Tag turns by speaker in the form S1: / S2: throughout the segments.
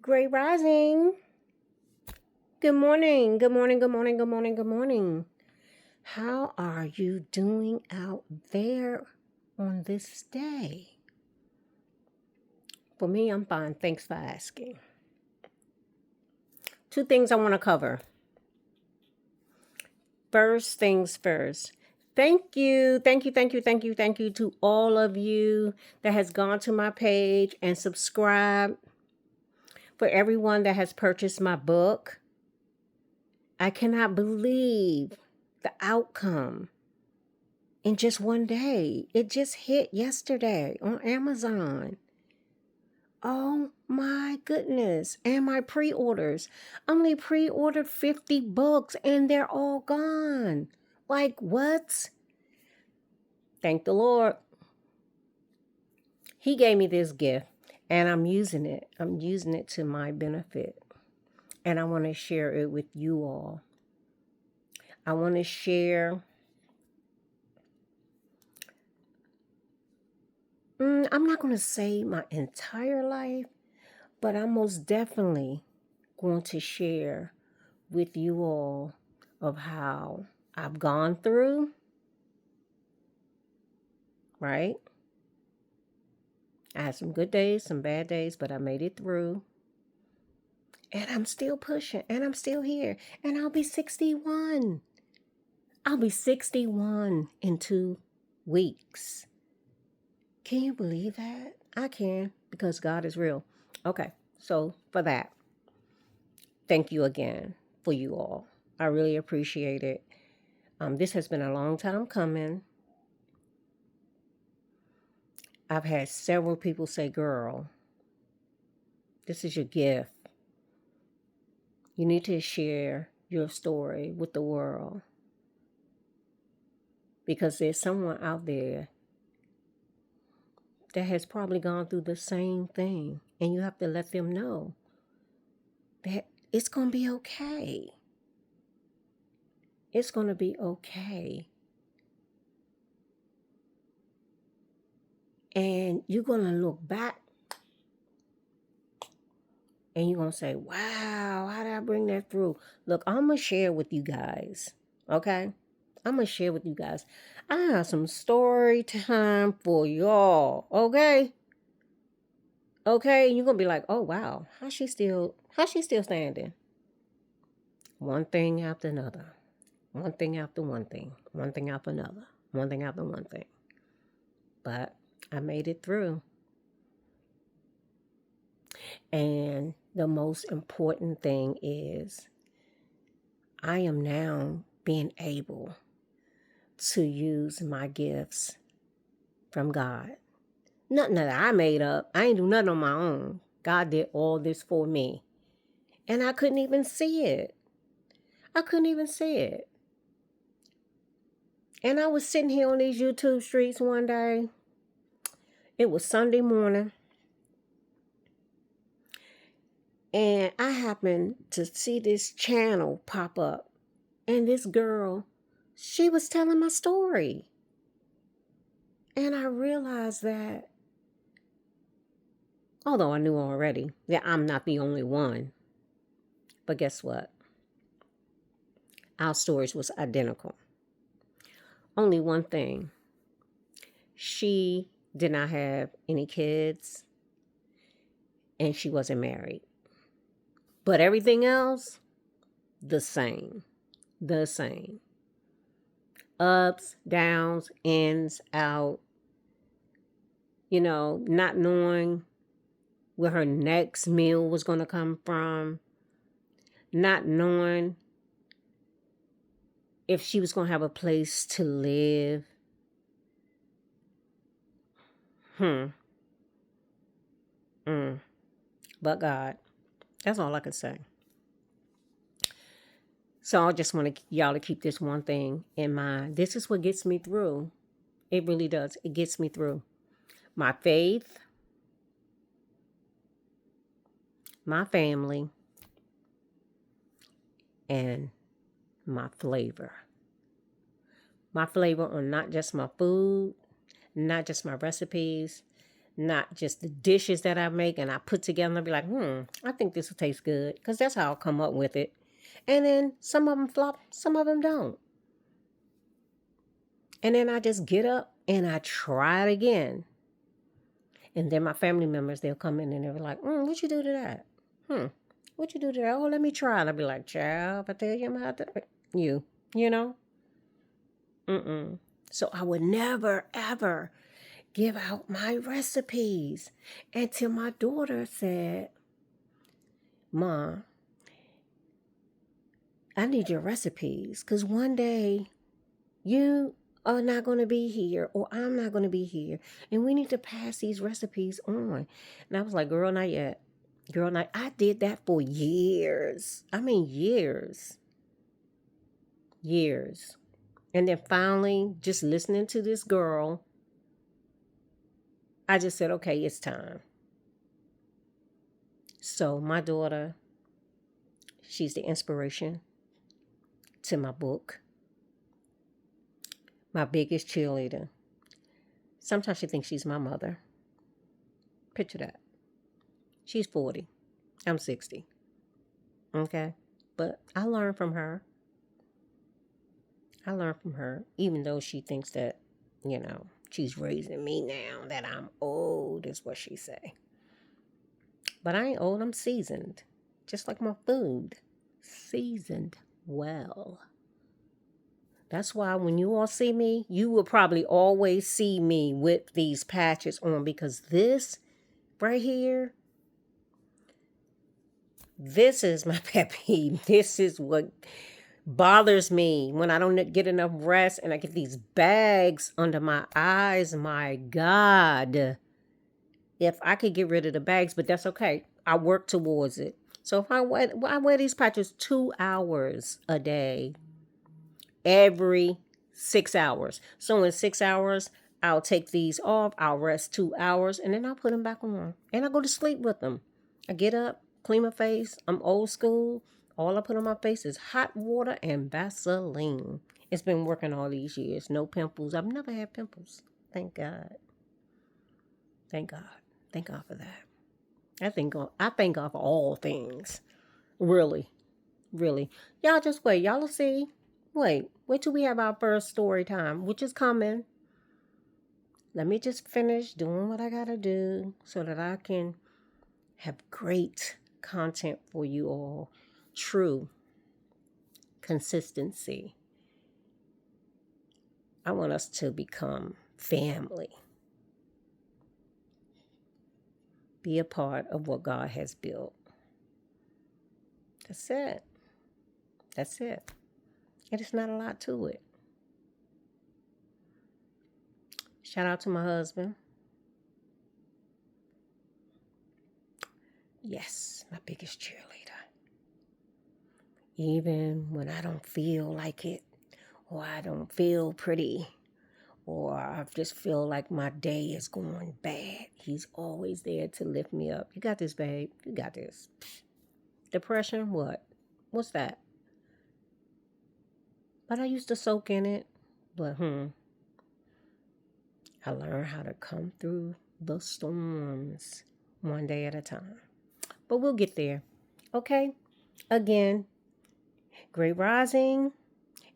S1: Great rising. Good morning. Good morning. Good morning. Good morning. Good morning. How are you doing out there on this day? For me, I'm fine. Thanks for asking. Two things I want to cover. First things first. Thank you. Thank you. Thank you. Thank you. Thank you to all of you that has gone to my page and subscribed. For everyone that has purchased my book. I cannot believe the outcome in just one day. It just hit yesterday on Amazon. Oh my goodness. And my pre-orders. I only pre-ordered 50 books and they're all gone. Like what? Thank the Lord. He gave me this gift and I'm using it. I'm using it to my benefit. And I want to share it with you all. I want to share. I'm not going to say my entire life, but I'm most definitely going to share with you all of how I've gone through, right? I had some good days, some bad days, but I made it through. And I'm still pushing, and I'm still here. And I'll be 61. I'll be 61 in 2 weeks. Can you believe that? I can, because God is real. Okay, so for that, thank you again for you all. I really appreciate it. This has been a long time coming. I've had several people say, girl, this is your gift. You need to share your story with the world. Because there's someone out there that has probably gone through the same thing. And you have to let them know that it's going to be okay. It's going to be okay. And you're going to look back and you're going to say, wow, how did I bring that through? Look, I'm going to share with you guys, okay? I'm going to share with you guys. I have some story time for y'all, okay? Okay, you're going to be like, oh, wow, how's she still standing? One thing after another. One thing after one thing. One thing after another. One thing after one thing. But I made it through. And the most important thing is I am now being able to use my gifts from God. Nothing that I made up. I ain't do nothing on my own. God did all this for me. And I couldn't even see it. I couldn't even see it. And I was sitting here on these YouTube streets one day. It was Sunday morning. And I happened to see this channel pop up. And this girl, she was telling my story. And I realized that, although I knew already that I'm not the only one, but guess what? Our stories was identical. Only one thing. She did not have any kids and she wasn't married. But everything else, the same. The same. Ups, downs, ins, out. You know, not knowing where her next meal was going to come from. Not knowing if she was going to have a place to live. But God. That's all I can say. So I just want y'all to keep this one thing in mind. This is what gets me through. It really does. It gets me through. My faith, my family, and my flavor. My flavor on not just my food, not just my recipes, not just the dishes that I make and I put together and I be like, I think this will taste good. Because that's how I'll come up with it. And then some of them flop, some of them don't. And then I just get up and I try it again. And then my family members, they'll come in and they'll be like, what you do to that? What you do to that? Oh, let me try it. I'll be like, child, if I tell you I'm out there, you know? So I would never, ever give out my recipes until my daughter said, Mom, I need your recipes because one day you are not going to be here or I'm not going to be here and we need to pass these recipes on. And I was like, girl, not yet. Girl, not. I did that for years. I mean, years. Years. And then finally, just listening to this girl, I just said, okay, it's time. So my daughter, she's the inspiration to my book. My biggest cheerleader. Sometimes she thinks she's my mother. Picture that. She's 40. I'm 60. Okay? But I learned from her. Even though she thinks that, she's raising me now, that I'm old, is what she say. But I ain't old, I'm seasoned. Just like my food. Seasoned well. That's why when you all see me, you will probably always see me with these patches on because this right here, this is my pet peeve. This is what bothers me when I don't get enough rest and I get these bags under my eyes. My God. If I could get rid of the bags, but that's okay. I work towards it. So if I wear these patches 2 hours a day, every 6 hours. So in 6 hours, I'll take these off. I'll rest 2 hours and then I'll put them back on. And I go to sleep with them. I get up, clean my face. I'm old school. All I put on my face is hot water and Vaseline. It's been working all these years. No pimples. I've never had pimples. Thank God. Thank God. Thank God for that. I thank God for all things. Really. Really. Y'all just wait. Y'all will see. Wait till we have our first story time, which is coming. Let me just finish doing what I gotta do so that I can have great content for you all. True consistency. I want us to become family. Be a part of what God has built. That's it. That's it. And it's not a lot to it. Shout out to my husband. Yes, my biggest cheerleader. Even when I don't feel like it, or I don't feel pretty, or I just feel like my day is going bad, he's always there to lift me up. You got this, babe. You got this. Depression? What? What's that? But I used to soak in it. But I learned how to come through the storms one day at a time. But we'll get there. Okay? Again, great rising.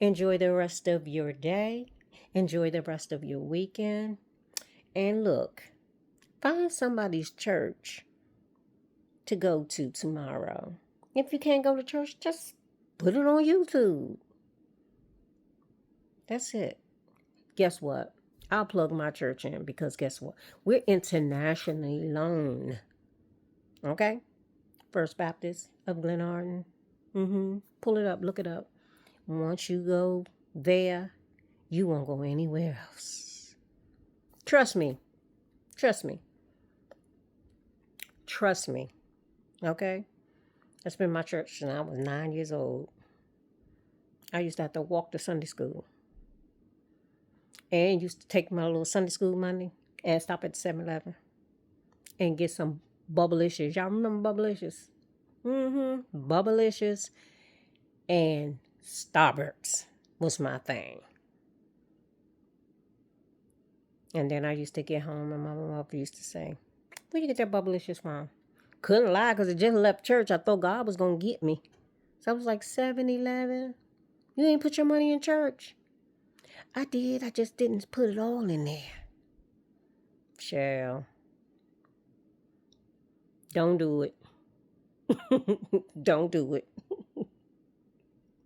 S1: Enjoy the rest of your day. Enjoy the rest of your weekend. And look, find somebody's church to go to tomorrow. If you can't go to church, just put it on YouTube. That's it. Guess what? I'll plug my church in because guess what? We're internationally known. Okay? First Baptist of Glenarden. Pull it up. Look it up. Once you go there, you won't go anywhere else. Trust me. Trust me. Trust me. Okay? That's been my church since I was 9 years old. I used to have to walk to Sunday school. And used to take my little Sunday school money and stop at 7-Eleven and get some Bubblicious. Y'all remember Bubblicious? Bubblicious and Starburst was my thing. And then I used to get home and my mother used to say, where you get that bubblicious from? Couldn't lie because I just left church. I thought God was going to get me. So I was like 7-11. You ain't put your money in church. I did. I just didn't put it all in there. Shell. Don't do it. Don't do it.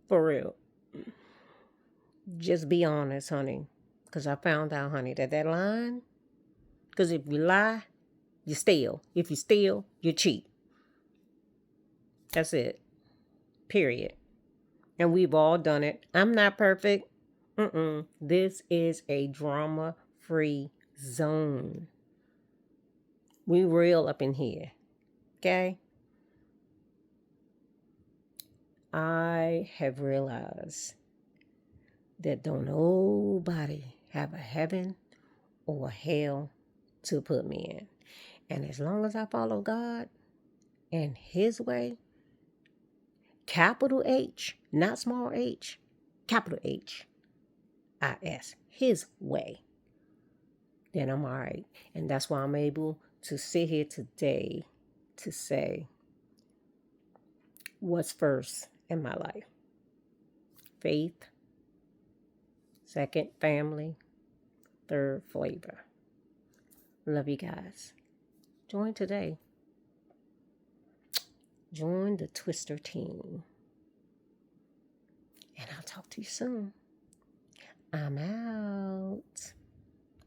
S1: For real. Just be honest, honey. Because I found out, honey, that line, because if you lie, you steal. If you steal, you cheat. That's it. Period. And we've all done it. I'm not perfect. This is a drama-free zone. We real up in here. Okay? I have realized that don't nobody have a heaven or a hell to put me in. And as long as I follow God and His way, capital H, not small h, capital H-I-S, His way, then I'm all right. And that's why I'm able to sit here today to say what's first in my life. Faith, second, family, third, flavor. Love you guys. Join today. Join the Twister team. And I'll talk to you soon. I'm out.